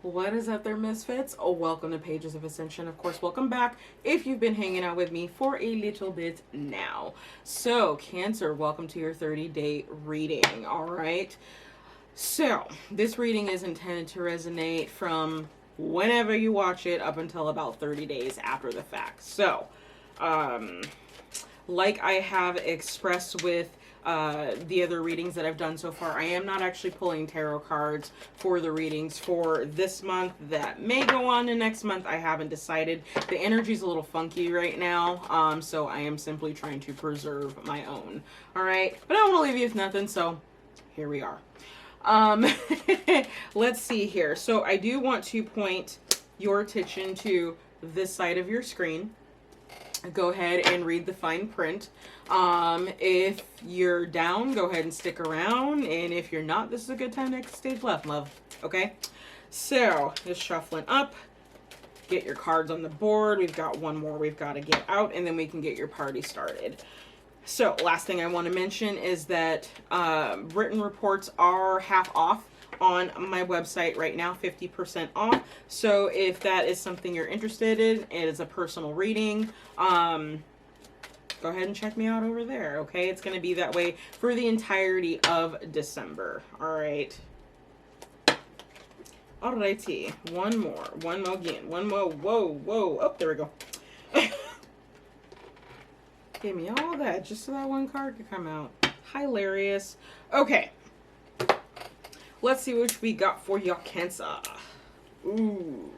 What is up there, Misfits? Oh, welcome to Pages of Ascension. Of course, welcome back if you've been hanging out with me for a little bit now. So, Cancer, welcome to your 30-day reading, all right? So, this reading is intended to resonate from whenever you watch it up until about 30 days after the fact. So, like I have expressed with the other readings that I've done so far, I am not actually pulling tarot cards for the readings for this month. That may go on to next month. I haven't decided. The energy's a little funky right now, so I am simply trying to preserve my own. All right, but I don't want to leave you with nothing, so here we are. Let's see here. So I do want to point your attention to this side of your screen. Go ahead and read the fine print. If you're down, go ahead and stick around. And if you're not, this is a good time to stage left, love. Okay? So, just shuffling up. Get your cards on the board. We've got one more we've got to get out, and then we can get your party started. So, last thing I want to mention is that written reports are half off on my website right now, 50% off. So if that is something you're interested in, it is a personal reading, go ahead and check me out over there, okay? It's going to be that way for the entirety of December. All right. Alrighty. One more again. One more. Whoa. Oh, there we go. Give me all that just so that one card could come out. Hilarious. Okay. Let's see what we got for your Cancer. Ooh.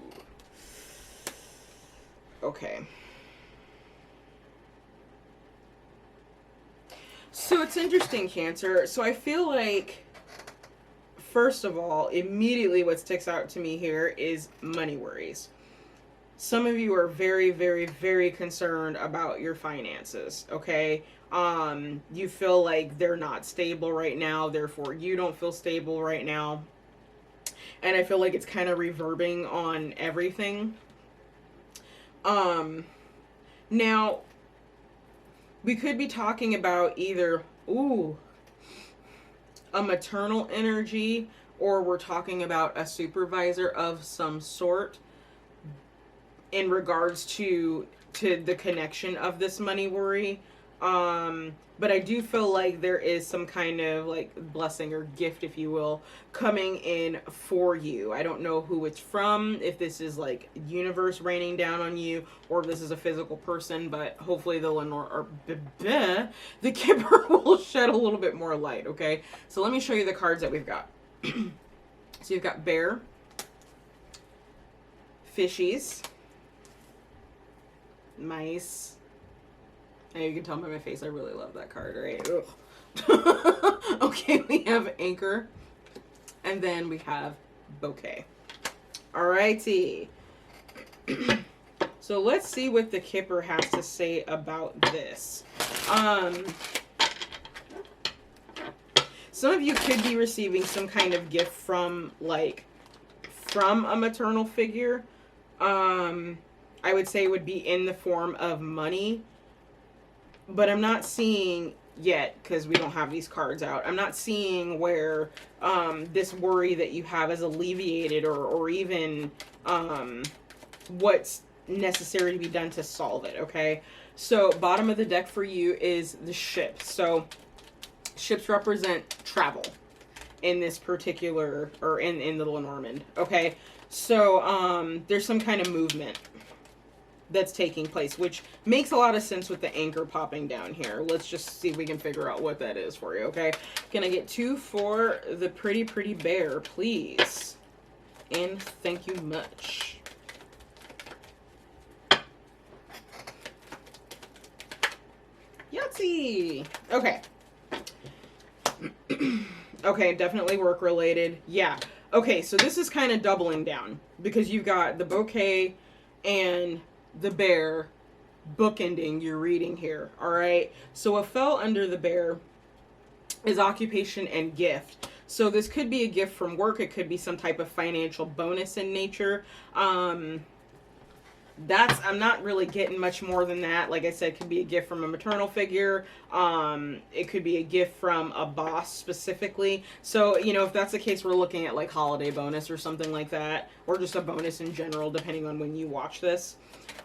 Okay. So it's interesting, Cancer. So I feel like, first of all, immediately what sticks out to me here is money worries. Some of you are very, very, very concerned about your finances, okay? You feel like they're not stable right now, therefore you don't feel stable right now. And I feel like it's kind of reverbing on everything. Now, we could be talking about either, a maternal energy, or we're talking about a supervisor of some sort in regards to the connection of this money worry. But I do feel like there is some kind of like blessing or gift, if you will, coming in for you. I don't know who it's from, if this is like universe raining down on you, or if this is a physical person, but hopefully the Kipper will shed a little bit more light, okay? So let me show you the cards that we've got. So you've got bear, fishies, mice. And you can tell by my face, I really love that card, right? Okay, we have anchor. And then we have bouquet. Alrighty. So let's see what the Kipper has to say about this. Some of you could be receiving some kind of gift from a maternal figure. I would say it would be in the form of money. But I'm not seeing yet, because we don't have these cards out, I'm not seeing where this worry that you have is alleviated, or even what's necessary to be done to solve it, okay? So bottom of the deck for you is the ship. So ships represent travel in this particular, or in the Lenormand, okay? So there's some kind of movement that's taking place, which makes a lot of sense with the anchor popping down here. Let's just see if we can figure out what that is for you, okay? Can I get 2 for the pretty bear, please? And thank you much. Yahtzee! Okay. Okay, definitely work related. Yeah. Okay, so this is kind of doubling down, because you've got the bouquet and the bear bookending your reading here. All right. So what fell under the bear is occupation and gift. So this could be a gift from work. It could be some type of financial bonus in nature. I'm not really getting much more than that. Like I said, it could be a gift from a maternal figure. It could be a gift from a boss specifically. So, you know, if that's the case, we're looking at like holiday bonus or something like that, or just a bonus in general, depending on when you watch this.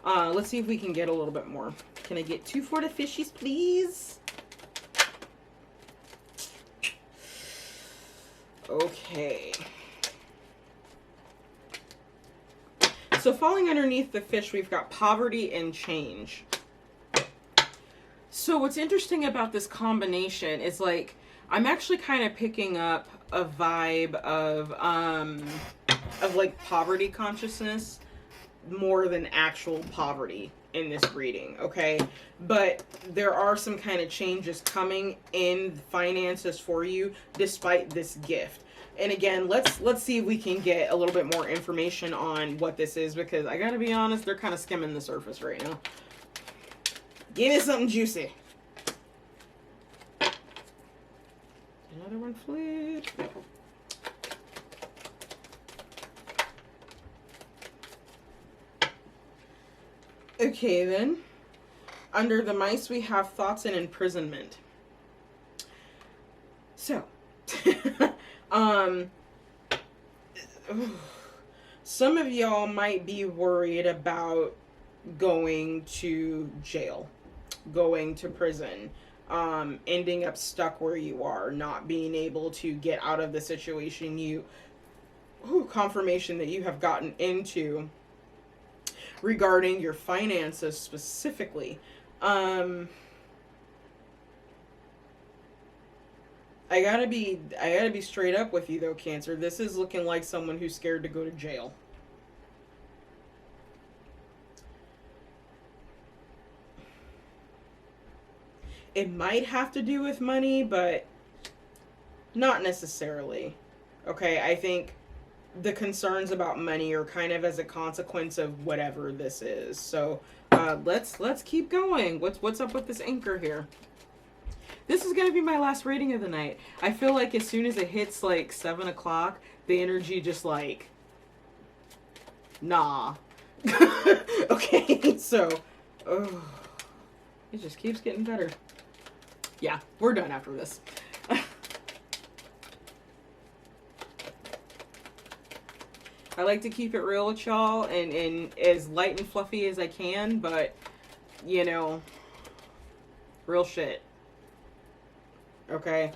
Let's see if we can get a little bit more. Can I get 2 for the fishies, please? Okay. So falling underneath the fish, we've got poverty and change. So what's interesting about this combination is like, I'm actually kind of picking up a vibe of like poverty consciousness more than actual poverty in this reading, okay? But there are some kind of changes coming in finances for you despite this gift. And again, let's see if we can get a little bit more information on what this is, because I gotta be honest, they're kind of skimming the surface right now. Give me something juicy. Another one flipped. Okay, then. Under the mice, we have thoughts and imprisonment. So, some of y'all might be worried about going to jail, going to prison, ending up stuck where you are, not being able to get out of the situation confirmation that you have gotten into regarding your finances specifically. I gotta be straight up with you though, Cancer. This is looking like someone who's scared to go to jail. It might have to do with money, but not necessarily. Okay, I think the concerns about money are kind of as a consequence of whatever this is. So let's keep going. What's up with this anchor here? This is gonna be my last reading of the night. I feel like as soon as it hits like 7 o'clock, the energy just like, nah. Okay, so it just keeps getting better. Yeah, we're done after this. I like to keep it real with y'all and as light and fluffy as I can, but, you know, real shit. Okay.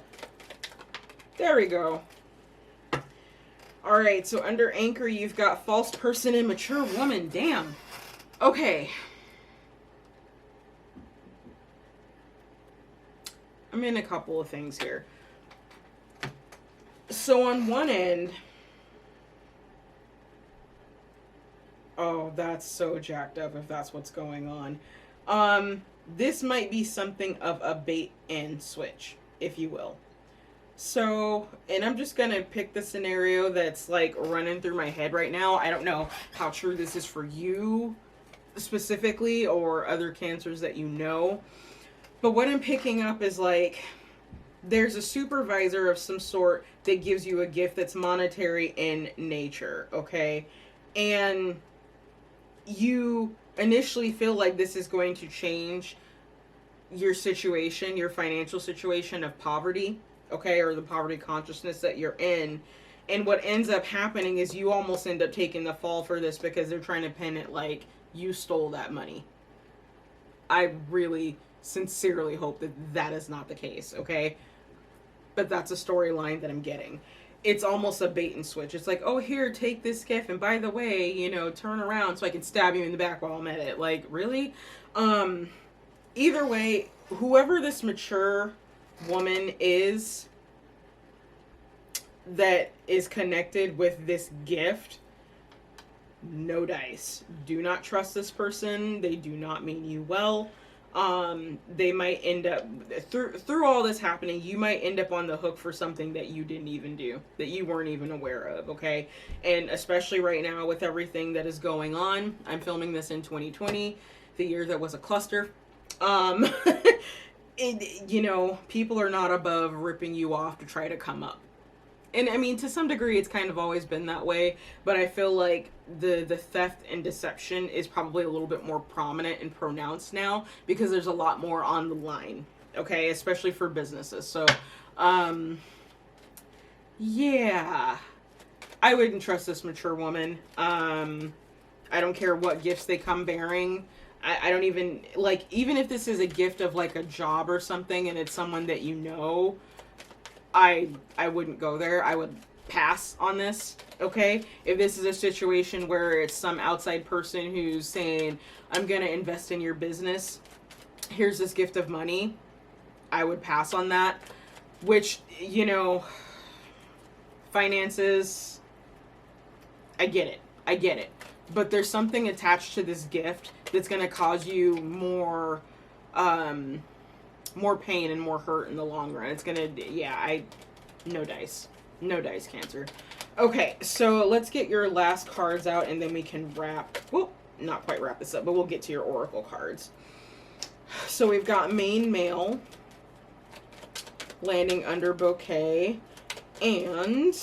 There we go. Alright, so under anchor, you've got false person and mature woman. Damn. Okay. I'm in a couple of things here. So on one end... Oh, that's so jacked up if that's what's going on. This might be something of a bait and switch, if you will. So, and I'm just going to pick the scenario that's like running through my head right now. I don't know how true this is for you specifically or other cancers that you know. But what I'm picking up is like, there's a supervisor of some sort that gives you a gift that's monetary in nature, okay? And you initially feel like this is going to change your situation, your financial situation of poverty, okay, or the poverty consciousness that you're in. And what ends up happening is you almost end up taking the fall for this because they're trying to pin it like you stole that money. I really sincerely hope that that is not the case, okay? But that's a storyline that I'm getting. It's almost a bait and switch. It's like, oh, here, take this gift, and by the way, you know, turn around so I can stab you in the back while I'm at it. Like, really? Either way, whoever this mature woman is that is connected with this gift, no dice. Do not trust this person. They do not mean you well. They might end up through all this happening, you might end up on the hook for something that you didn't even do, that you weren't even aware of, okay? And especially right now with everything that is going on, I'm filming this in 2020. the year that was a cluster. You know, people are not above ripping you off to try to come up. And I mean, to some degree, it's kind of always been that way. But I feel like the theft and deception is probably a little bit more prominent and pronounced now because there's a lot more on the line. Okay, especially for businesses. So, yeah, I wouldn't trust this mature woman. I don't care what gifts they come bearing. I don't even, like, even if this is a gift of, like, a job or something and it's someone that you know, I wouldn't go there. I would pass on this, okay? If this is a situation where it's some outside person who's saying, I'm going to invest in your business, here's this gift of money, I would pass on that. Which, you know, finances, I get it. But there's something attached to this gift that's going to cause you more pain and more hurt in the long run. It's going to, no dice, Cancer. Okay, so let's get your last cards out and then we can not quite wrap this up, but we'll get to your oracle cards. So we've got main male, landing under bouquet, and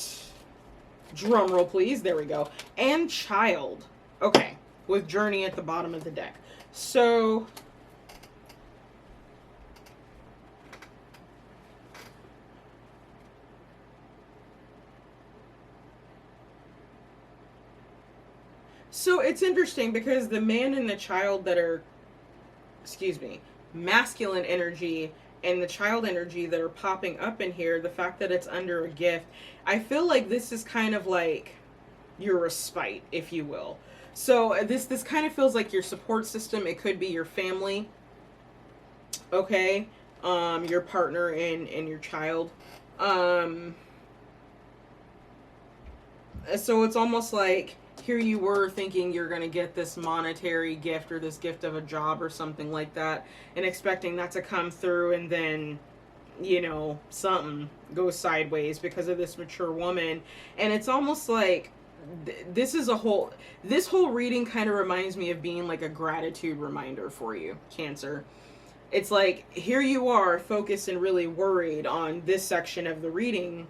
drum roll please, there we go, and child. Okay, with journey at the bottom of the deck. So it's interesting because the man and the child that are, masculine energy and the child energy that are popping up in here, the fact that it's under a gift, I feel like this is kind of like your respite, if you will. So this kind of feels like your support system. It could be your family, okay, your partner and your child. So it's almost like here you were thinking you're going to get this monetary gift or this gift of a job or something like that and expecting that to come through, and then, you know, something goes sideways because of this mature woman. And it's almost like this whole reading kind of reminds me of being like a gratitude reminder for you, Cancer. It's like here you are focused and really worried on this section of the reading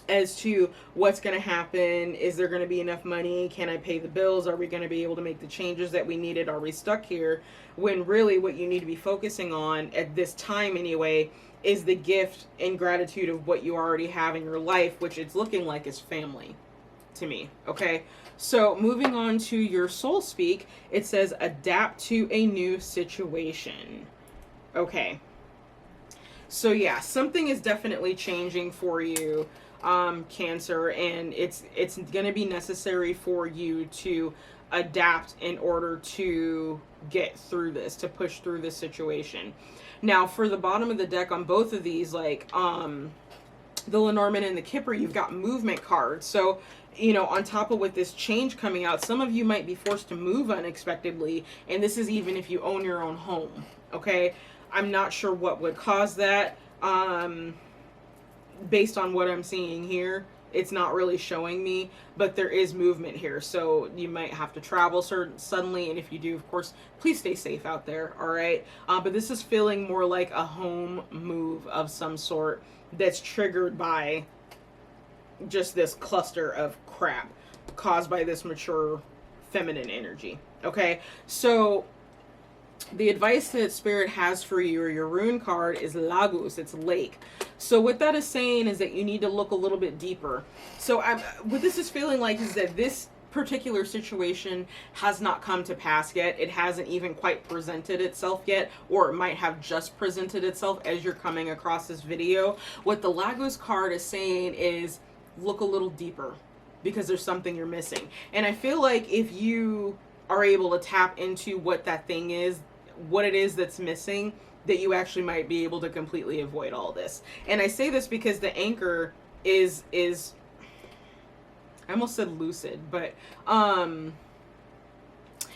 as to what's going to happen. Is there going to be enough money? Can I pay the bills? Are we going to be able to make the changes that we needed? Are we stuck here? When really what you need to be focusing on at this time anyway is the gift and gratitude of what you already have in your life, which it's looking like is family to me. Okay, so moving on to your soul speak, it says adapt to a new situation. Okay, so yeah, something is definitely changing for you, Cancer, and it's going to be necessary for you to adapt in order to get through this, to push through this situation. Now, for the bottom of the deck on both of these, like the Lenormand and the Kipper, you've got movement cards. So, you know, on top of with this change coming out, some of you might be forced to move unexpectedly, and this is even if you own your own home, okay? I'm not sure what would cause that. Based on what I'm seeing here, it's not really showing me, but there is movement here. So you might have to travel suddenly, and if you do, of course, please stay safe out there, all right? But this is feeling more like a home move of some sort that's triggered by just this cluster of crap caused by this mature feminine energy, okay? So the advice that Spirit has for you, or your rune card, is Lagos. It's lake. So what that is saying is that you need to look a little bit deeper. So what this is feeling like is that this particular situation has not come to pass yet. It hasn't even quite presented itself yet, or it might have just presented itself as you're coming across this video. What the Lagos card is saying is look a little deeper because there's something you're missing. And I feel like if you are able to tap into what that thing is, what it is that's missing, that you actually might be able to completely avoid all this. And I say this because the anchor is I almost said lucid, but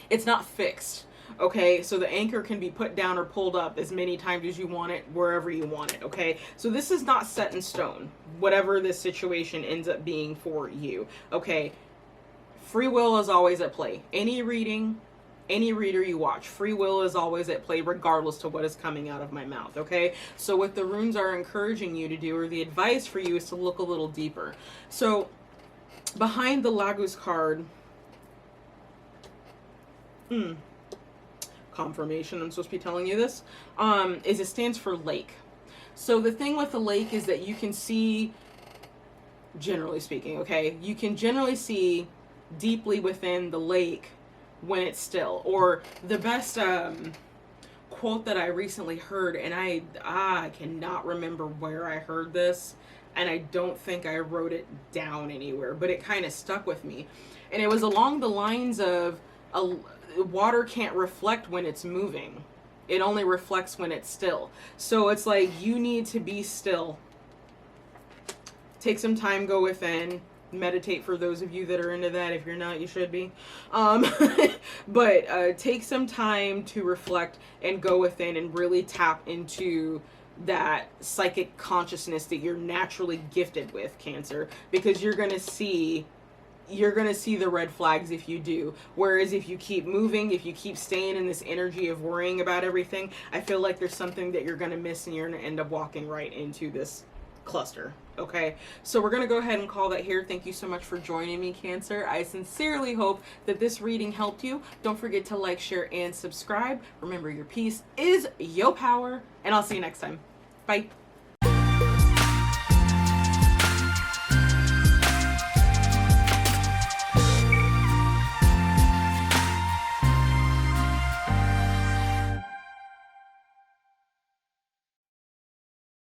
it's not fixed. Okay, so the anchor can be put down or pulled up as many times as you want it, wherever you want it, okay? So this is not set in stone, whatever this situation ends up being for you, okay? Free will is always at play. Any reading, any reader you watch. Free will is always at play regardless to what is coming out of my mouth, okay? So what the runes are encouraging you to do, or the advice for you, is to look a little deeper. So behind the Laguz card, confirmation, I'm supposed to be telling you this, is it stands for lake. So the thing with the lake is that you can see, generally speaking, okay, you can generally see deeply within the lake when it's still. Or the best quote that I recently heard, and I cannot remember where I heard this, and I don't think I wrote it down anywhere, but it kind of stuck with me. And it was along the lines of, water can't reflect when it's moving. It only reflects when it's still. So it's like, you need to be still. Take some time, go within, meditate for those of you that are into that. If you're not, you should be. But take some time to reflect and go within and really tap into that psychic consciousness that you're naturally gifted with, Cancer, because you're going to see the red flags if you do. Whereas if you keep moving, if you keep staying in this energy of worrying about everything, I feel like there's something that you're going to miss, and you're going to end up walking right into this cluster. Okay, so we're going to go ahead and call that here. Thank you so much for joining me, Cancer. I sincerely hope that this reading helped you. Don't forget to like, share, and subscribe. Remember, your peace is your power, and I'll see you next time. Bye.